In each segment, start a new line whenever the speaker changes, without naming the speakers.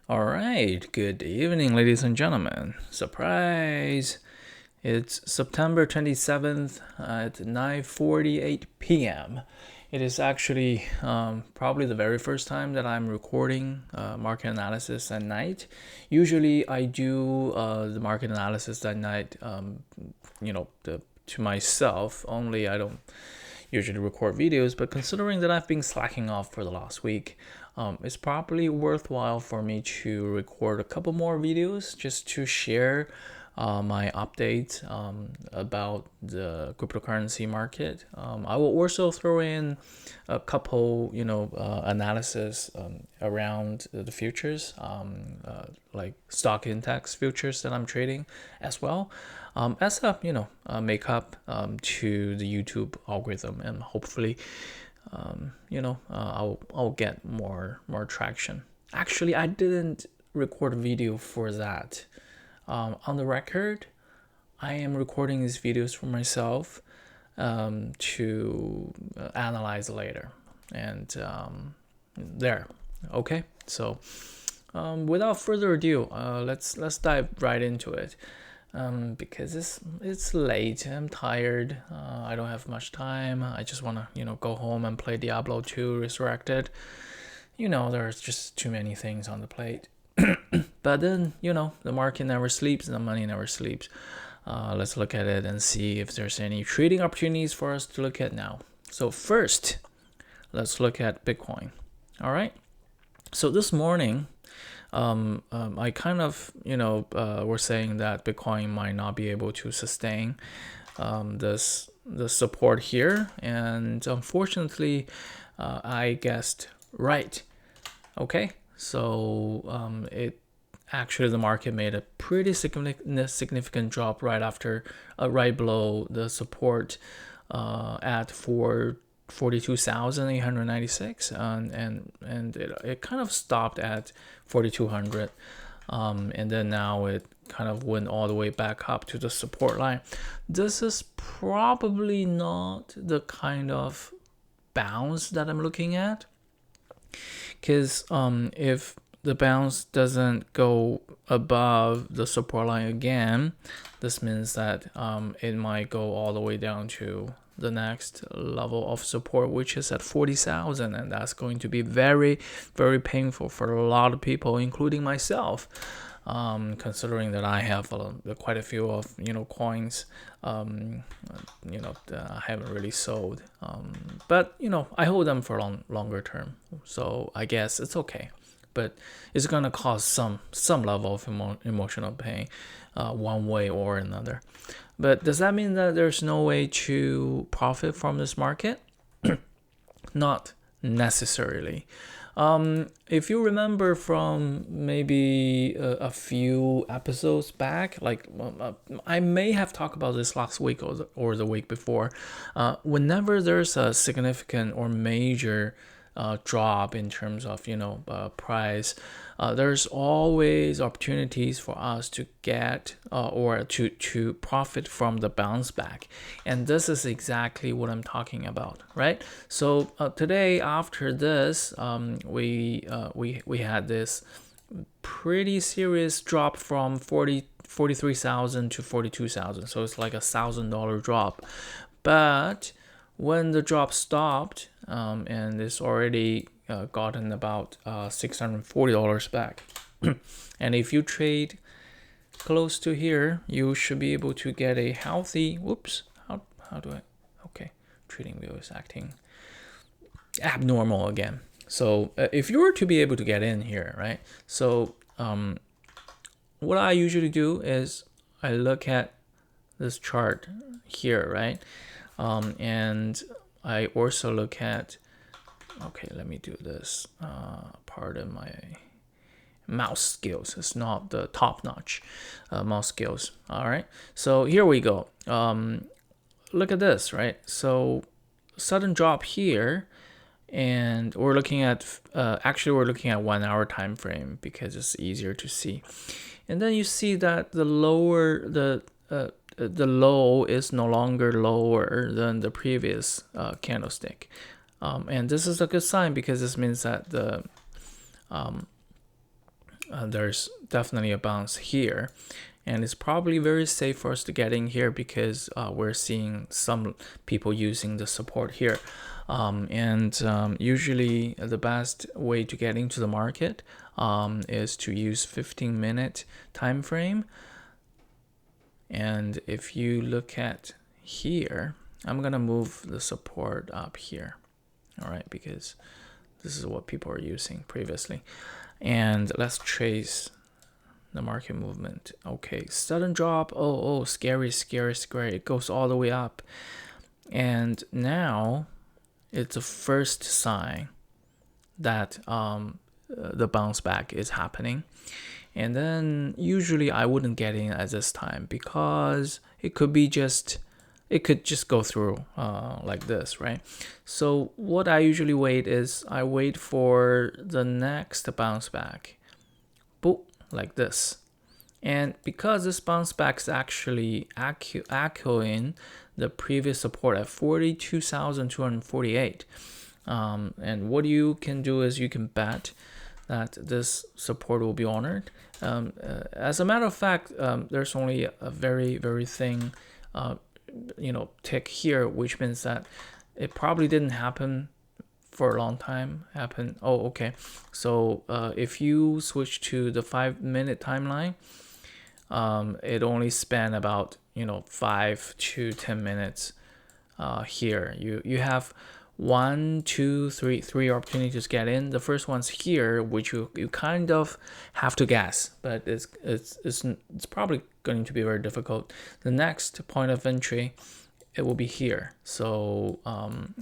All right, good evening, ladies and gentlemen. Surprise! It's September 27th at 9:48 p.m. It is actually probably the very first time that I'm recording market analysis at night. Usually, I do the market analysis at night, to myself only. I don't usually record videos, but considering that I've been slacking off for the last week, it's probably worthwhile for me to record a couple more videos just to share my updates about the cryptocurrency market. I will also throw in a couple, analysis around the futures, like stock index futures that I'm trading as well, as a makeup to the YouTube algorithm, and hopefully, I'll get more traction. Actually, I didn't record a video for that. On the record, I am recording these videos for myself to analyze later. And there, okay. So without further ado, let's dive right into it. Because it's late. I'm tired. I don't have much time. I just wanna go home and play Diablo 2 Resurrected. There's just too many things on the plate. But then, the market never sleeps and the money never sleeps. Let's look at it and see if there's any trading opportunities for us to look at now. So first, let's look at Bitcoin. All right. So this morning, I kind of, were saying that Bitcoin might not be able to sustain the support here, and unfortunately, I guessed right. Okay, so it actually the market made a pretty significant drop right after, right below the support at 42,896, and it kind of stopped at 4,200, and then now it kind of went all the way back up to the support line. This is probably not the kind of bounce that I'm looking at, because if the bounce doesn't go above the support line again, this means that it might go all the way down to the next level of support, which is at 40,000, and that's going to be very, very painful for a lot of people, including myself. Considering that I have quite a few of coins, that I haven't really sold, but I hold them for longer term, so I guess it's okay. But it's gonna cause some level of emotional pain, one way or another. But does that mean that there's no way to profit from this market? Not necessarily. If you remember from maybe a few episodes back, like I may have talked about this last week or the week before, whenever there's a significant or major drop in terms of price, there's always opportunities for us to get or to profit from the bounce back, and this is exactly what I'm talking about, right? So today, after this, we had this pretty serious drop from 43,000 to 42,000, so it's like $1,000 drop. But when the drop stopped, and it's already gotten about $640 back, and if you trade close to here, you should be able to get a healthy. Whoops, how do I? Okay, trading view is acting abnormal again. So if you were to be able to get in here, right? So what I usually do is I look at this chart here, right? And I also look at, okay, let me do this. Pardon my mouse skills. It's not the top-notch mouse skills. All right, so here we go. Look at this, right? So sudden drop here, and we're looking at actually we're looking at 1 hour time frame because it's easier to see. And then you see that the low is no longer lower than the previous candlestick, and this is a good sign because this means that there's definitely a bounce here, and it's probably very safe for us to get in here because we're seeing some people using the support here. Usually the best way to get into the market is to use 15-minute time frame. And if you look at here, I'm gonna move the support up here, all right, because this is what people are using previously. And let's trace the market movement. Okay, sudden drop. Oh, scary. It goes all the way up. And now it's the first sign that the bounce back is happening. And then usually I wouldn't get in at this time because it could just go through like this, right? So what I usually wait is I wait for the next bounce back, boom, like this. And because this bounce back is actually echoing the previous support at 42,248, and what you can do is you can bet that this support will be honored. As a matter of fact, there's only a very, very thin tick here, which means that it probably didn't happen for a long time. Oh, okay. So if you switch to the 5-minute timeline, it only spent about 5 to 10 minutes here. You have 1, 2, 3 opportunities to get in. The first one's here, which you kind of have to guess, but it's probably going to be very difficult. The next point of entry, it will be here. So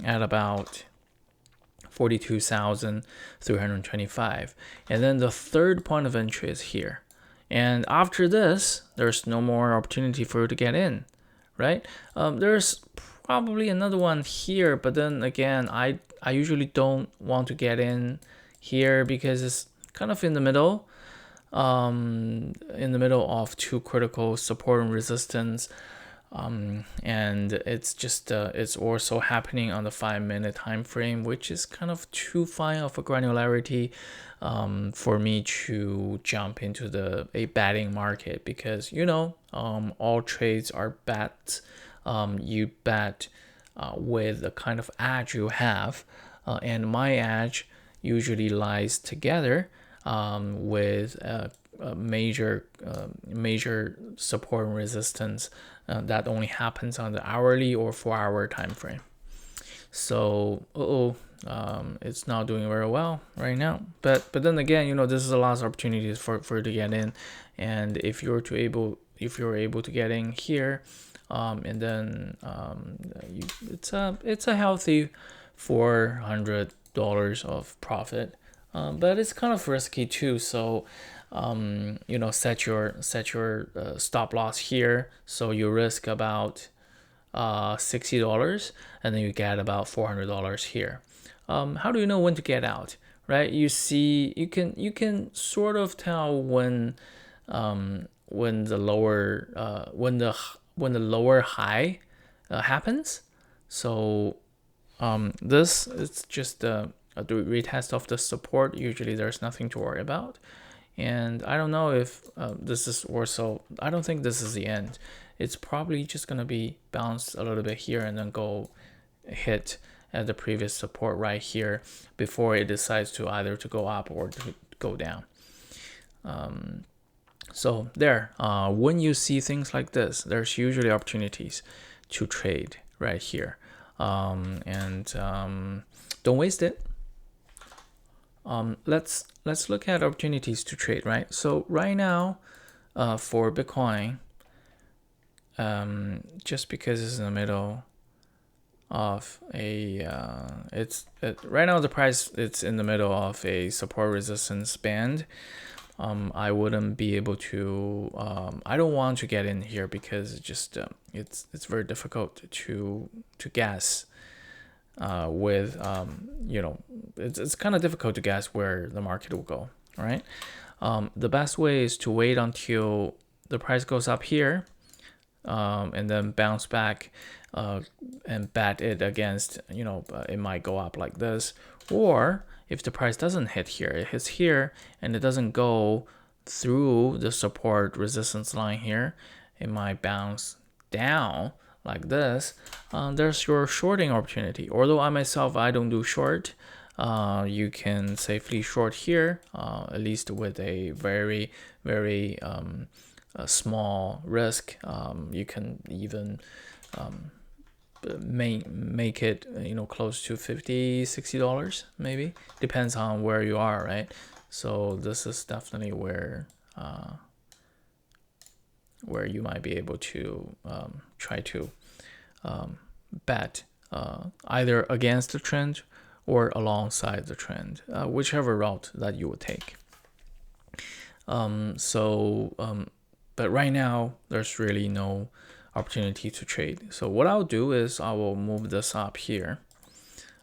at about 42,325, and then the third point of entry is here. And after this, there's no more opportunity for you to get in, right? There's probably another one here, but then again, I usually don't want to get in here because it's kind of in the middle of two critical support and resistance. And it's just it's also happening on the 5-minute time frame, which is kind of too fine of a granularity for me to jump into a betting market, because all trades are bets. You bet with the kind of edge you have, and my edge usually lies together with a major support and resistance that only happens on the hourly or 4-hour time frame. So it's not doing very well right now, but then again, this is a lot of opportunities for you to get in. And if you're able to get in here, and then it's a healthy $400 of profit, but it's kind of risky too. So set your stop loss here, so you risk about $60, and then you get about $400 here. How do you know when to get out, right? You can sort of tell when the lower high happens. So this is just a retest of the support. Usually there's nothing to worry about. And I don't know if this is also, I don't think this is the end. It's probably just going to be bounced a little bit here and then go hit at the previous support right here before it decides to either to go up or to go down. So there, when you see things like this, there's usually opportunities to trade right here. And don't waste it. Let's look at opportunities to trade, right? So right now, for Bitcoin, just because it's in the middle of right now the price, it's in the middle of a support resistance band. I wouldn't be able to. I don't want to get in here because it's very difficult to guess. With it's kind of difficult to guess where the market will go. All right. The best way is to wait until the price goes up here, and then bounce back, and bet it against, it might go up like this. Or if the price doesn't hit here, it hits here and it doesn't go through the support resistance line here, it might bounce down like this. There's your shorting opportunity. Although I don't do short, you can safely short here, at least with a very a small risk. You can even make it close to $50-$60 maybe, depends on where you are, right? So this is definitely where you might be able to try to bet either against the trend or alongside the trend, whichever route that you would take. But right now there's really no opportunity to trade. So what I'll do is I will move this up here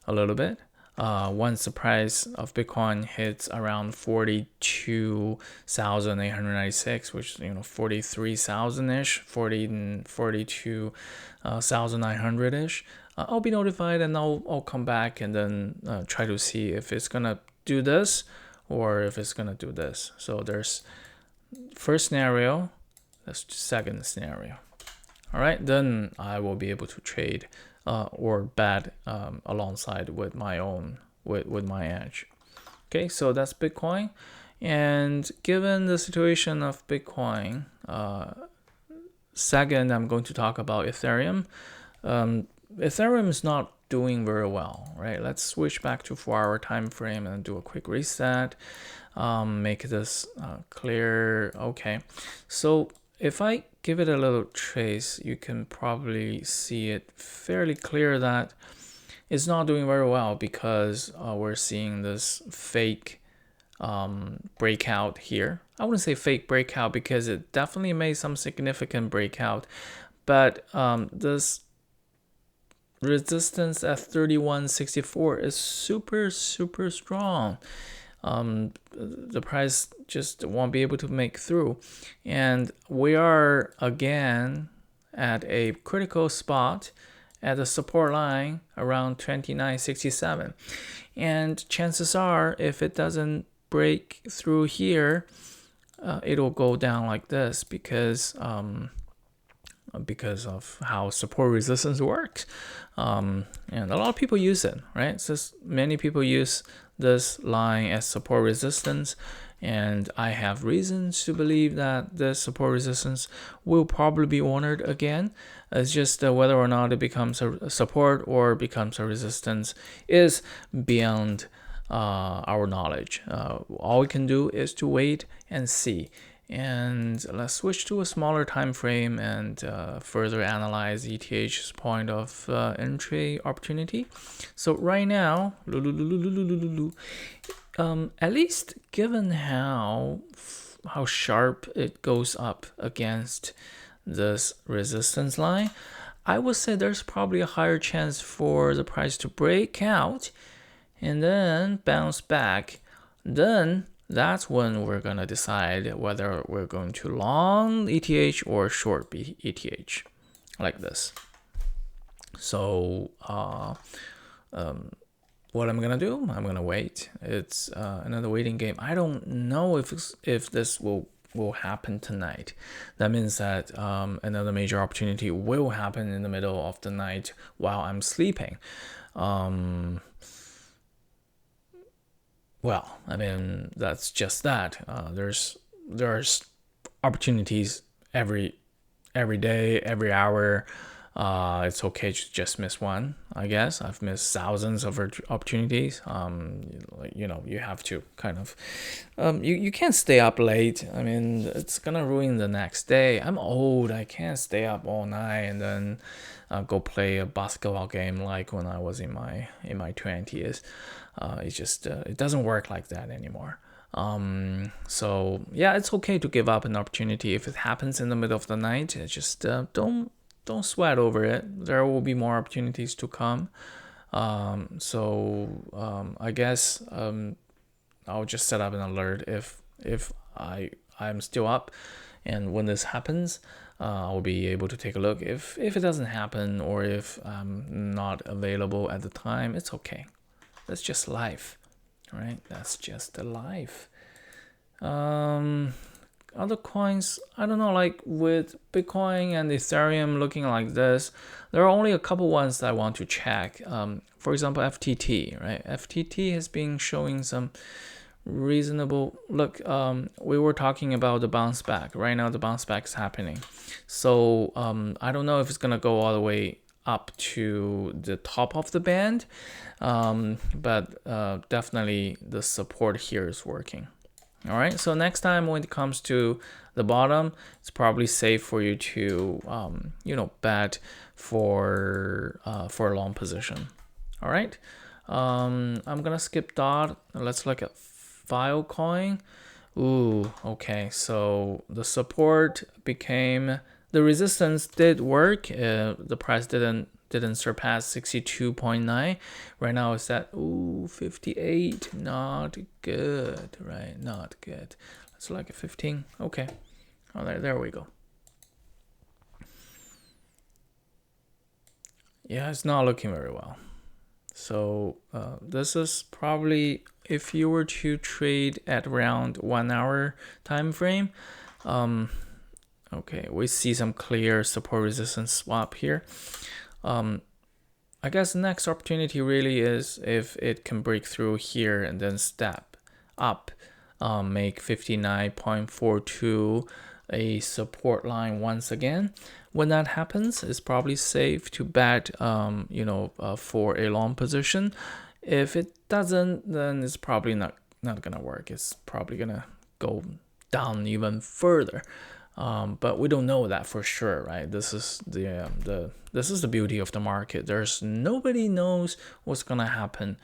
a little bit. Once the price of Bitcoin hits around 42,896, which 43,000-ish, 42,900-ish, I'll be notified, and I'll come back and then try to see if it's gonna do this or if it's gonna do this. So there's first scenario, that's second scenario. All right, then I will be able to trade or bet alongside with my own with my edge. Okay, so that's Bitcoin. And given the situation of Bitcoin, second I'm going to talk about Ethereum. Ethereum is not doing very well, right? Let's switch back to 4-hour time frame and do a quick reset. Make this clear. Okay, so if I give it a little trace, you can probably see it fairly clear that it's not doing very well, because we're seeing this fake breakout here. I wouldn't say fake breakout because it definitely made some significant breakout, but this resistance at 31.64 is super strong. The price just won't be able to make through, and we are again at a critical spot at the support line around 29.67, and chances are if it doesn't break through here, it'll go down like this, because of how support resistance works, and a lot of people use it, right? So many people use this line as support resistance, and I have reasons to believe that this support resistance will probably be honored again. It's just whether or not it becomes a support or becomes a resistance is beyond our knowledge. All we can do is to wait and see. And let's switch to a smaller time frame and further analyze ETH's point of entry opportunity. So right now, at least given how sharp it goes up against this resistance line, I would say there's probably a higher chance for the price to break out and then bounce back. Then that's when we're going to decide whether we're going to long ETH or short ETH, like this. So what I'm going to do, I'm going to wait. It's another waiting game. I don't know if this will happen tonight. That means that another major opportunity will happen in the middle of the night while I'm sleeping. Well, I mean, that's just that. There's opportunities every day, every hour. It's okay to just miss one, I guess. I've missed thousands of opportunities. You have to kind of, you can't stay up late. I mean, it's gonna ruin the next day. I'm old. I can't stay up all night and then go play a basketball game like when I was in my 20s. It's just it doesn't work like that anymore. So yeah, it's okay to give up an opportunity if it happens in the middle of the night. Just don't sweat over it. There will be more opportunities to come. I guess I'll just set up an alert if I'm still up, and when this happens, I'll be able to take a look. If it doesn't happen, or if I'm not available at the time, it's okay. That's just life, right? That's just the life. other coins, I don't know, like with Bitcoin and Ethereum looking like this, there are only a couple ones that I want to check. For example, FTT, right? FTT has been showing some reasonable look. We were talking about the bounce back. Right now the bounce back is happening, so I don't know if it's gonna go all the way up to the top of the band, but definitely the support here is working. All right, so next time when it comes to the bottom, it's probably safe for you to bet for a long position. All right, I'm gonna skip dot. Let's look at Filecoin. Ooh, okay. So the support became, the resistance did work. The price didn't surpass 62.9. Right now it's at 58. Not good, right? Not good. Let's look at 15. Okay. Oh, there we go. Yeah, it's not looking very well. So this is probably, if you were to trade at around 1 hour time frame, okay, we see some clear support resistance swap here. I guess the next opportunity really is if it can break through here and then step up, make 59.42 a support line once again. When that happens, it's probably safe to bet, for a long position. If it doesn't, then it's probably not gonna work. It's probably gonna go down even further. But we don't know that for sure, right? This is the beauty of the market. There's nobody knows what's gonna happen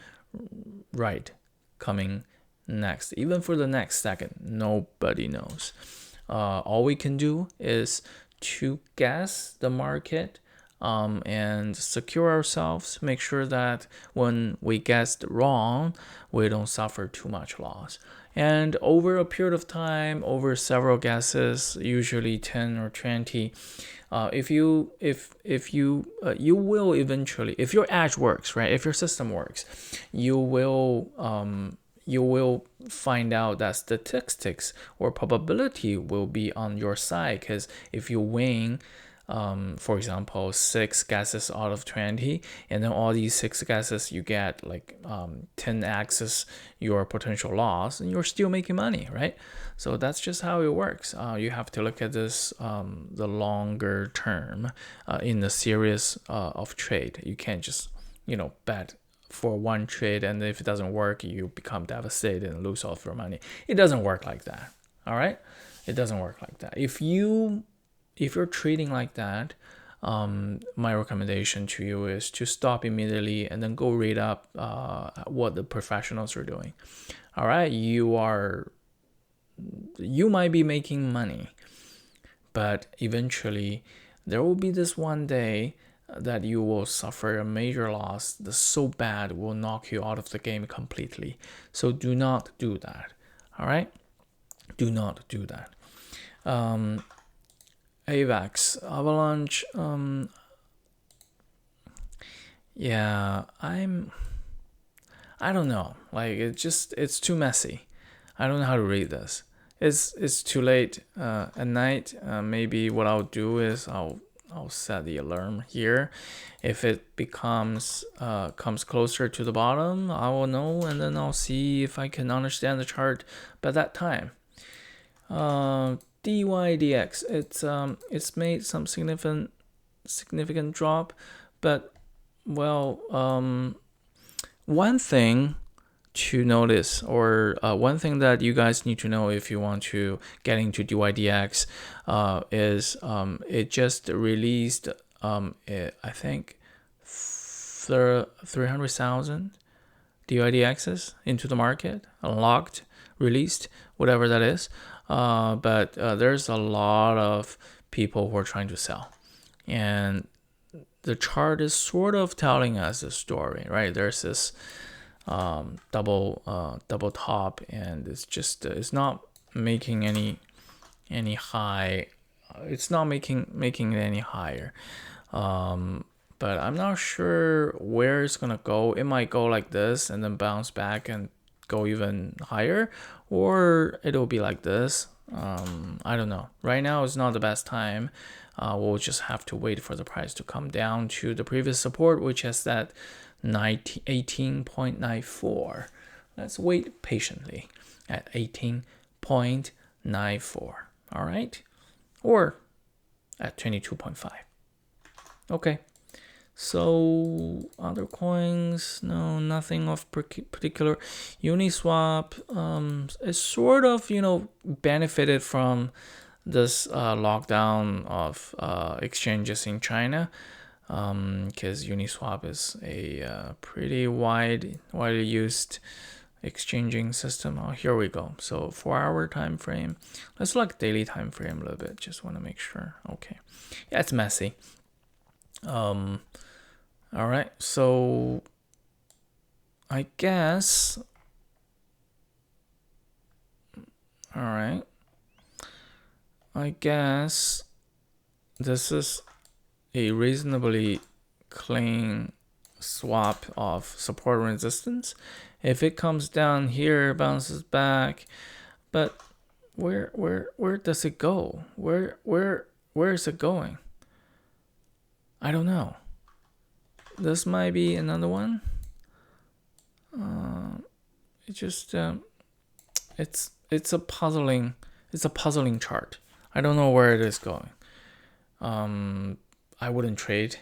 right coming next. Even for the next second, nobody knows. All we can do is to guess the market, and secure ourselves, make sure that when we guessed wrong, we don't suffer too much loss. And over a period of time, over several guesses, usually 10 or 20, if you will eventually, if your edge works, right? If your system works, you will find out that statistics or probability will be on your side. Because if you win, for example, 6 guesses out of 20, and then all these 6 guesses you get like 10x your potential loss, and you're still making money, right? So that's just how it works. You have to look at this the longer term in the series of trade. You can't just bet for one trade, and if it doesn't work, you become devastated and lose all of your money. It doesn't work like that. All right, it doesn't work like that. If you're trading like that, my recommendation to you is to stop immediately and then go read up what the professionals are doing. All right, you might be making money, but eventually there will be this one day that you will suffer a major loss that's so bad will knock you out of the game completely. So do not do that. All right, do not do that. AVAX, Avalanche, yeah, I don't know, like it's too messy. I don't know how to read this. It's too late at night. Maybe what I'll do is I'll set the alarm here. If it comes closer to the bottom, I will know, and then I'll see if I can understand the chart by that time. DYDX, it's made some significant drop, but well, one thing to notice, or one thing that you guys need to know if you want to get into DYDX, is it just released I think 300,000 DYDXs into the market, unlocked, released, whatever that is. But there's a lot of people who are trying to sell, and the chart is sort of telling us a story, right? There's this double top, and it's not making any high. It's not making it any higher. But I'm not sure where it's gonna go. It might go like this and then bounce back and go even higher, or it'll be like this I don't know. Right now is not the best time. We'll just have to wait for the price to come down to the previous support, which is that 18.94. Let's wait patiently at 18.94. All right, or at 22.5. Okay. So other coins, no, nothing of particular. Uniswap is sort of, benefited from this lockdown of exchanges in China, because Uniswap is a pretty widely used exchanging system. Oh, here we go. So 4-hour time frame. Let's look daily time frame a little bit. Just want to make sure. Okay, yeah, it's messy. All right, so I guess, this is a reasonably clean swap of support and resistance. If it comes down here, bounces back, but where does it go? Where is it going? I don't know. This might be another one. It just it's a puzzling chart. I don't know where it is going. I wouldn't trade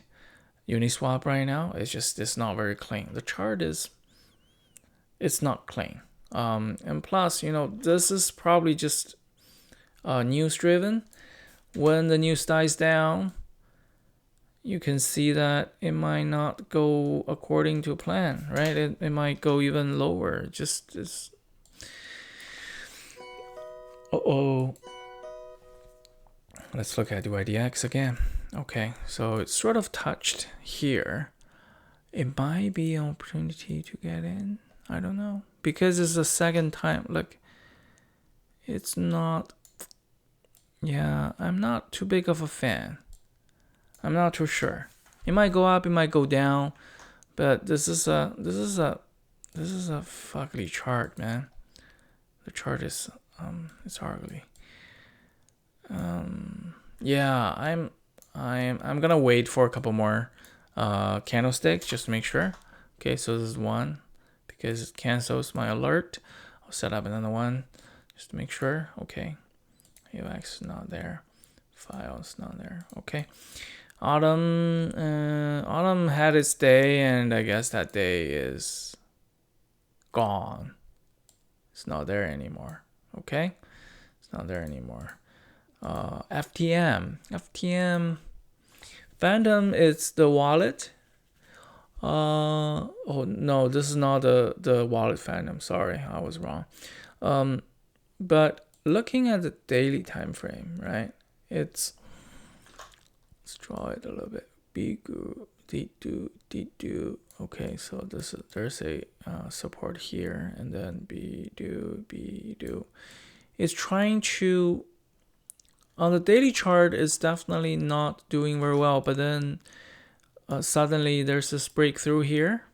Uniswap right now. It's not very clean. The chart it's not clean. And plus, this is probably just news driven. When the news dies down, you can see that it might not go according to plan, right? It might go even lower. Just this. Let's look at UIDX again. Okay, so it's sort of touched here. It might be an opportunity to get in. I don't know. Because it's the second time. Look, it's not. Yeah, I'm not too big of a fan. I'm not too sure. It might go up, it might go down, but this is a fugly chart, man. The chart is it's ugly. Yeah, I'm gonna wait for a couple more candlesticks just to make sure. Okay, so this is one because it cancels my alert. I'll set up another one just to make sure. Okay, UX is not there. File is not there. Okay. Autumn had its day, and I guess that day is gone. It's not there anymore. Okay, it's not there anymore. FTM, Phantom. It's the wallet. Oh no, this is not the wallet Phantom. Sorry, I was wrong. But looking at the daily time frame, right? Let's draw it a little bit. Bigu, do. Okay, so there's a support here, and then do. It's trying to. On the daily chart, it's definitely not doing very well. But then suddenly there's this breakthrough here.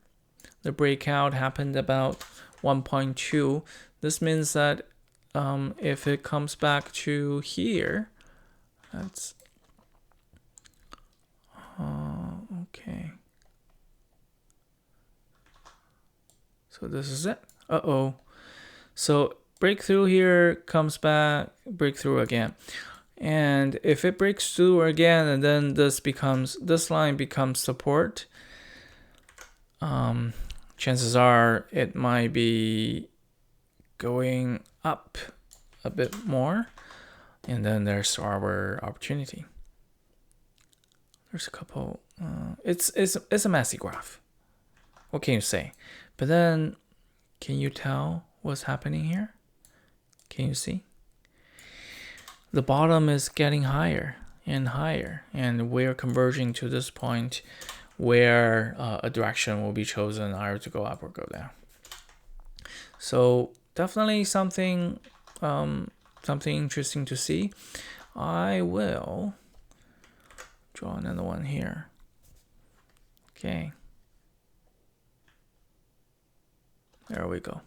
The breakout happened about 1.2. This means that if it comes back to here, that's okay. So this is it. So breakthrough here, comes back, breakthrough again. And if it breaks through again, and then this line becomes support, chances are it might be going up a bit more, and then there's our opportunity. There's a couple. It's a messy graph. What can you say? But then, can you tell what's happening here? Can you see? The bottom is getting higher and higher, and we're converging to this point where a direction will be chosen either to go up or go down. So definitely something interesting to see. I will draw another one here. Okay. There we go.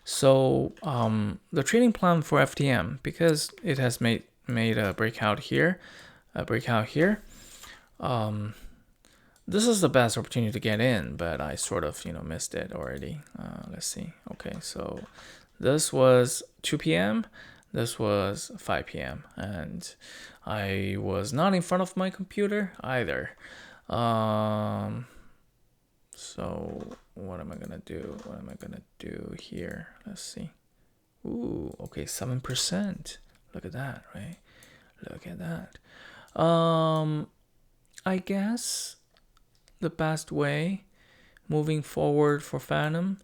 So the trading plan for FTM, because it has made a breakout here, this is the best opportunity to get in, but I sort of missed it already. Let's see. Okay, so this was 2 p.m. This was 5 p.m. and I was not in front of my computer either. So what am I gonna do? What am I gonna do here? Let's see. Ooh, okay, 7%. Look at that, right? Look at that. I guess the best way moving forward for Phantom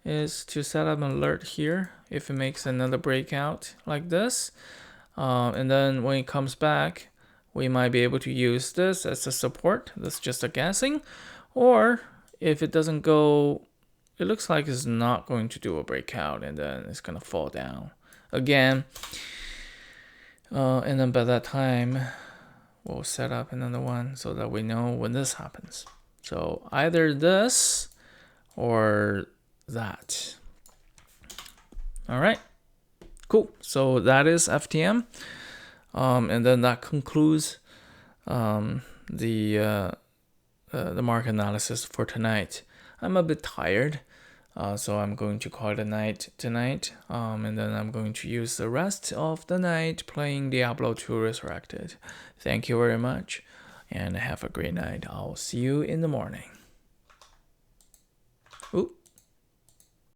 is to set up an alert here if it makes another breakout like this. And then when it comes back, we might be able to use this as a support. That's just a guessing. Or if it doesn't go, it looks like it's not going to do a breakout and then it's going to fall down again. And then by that time, we'll set up another one so that we know when this happens. So either this or that. All right, cool. So that is FTM. And then that concludes the market analysis for tonight. I'm a bit tired, so I'm going to call it a night tonight. And then I'm going to use the rest of the night playing Diablo 2 Resurrected. Thank you very much, and have a great night. I'll see you in the morning. Ooh.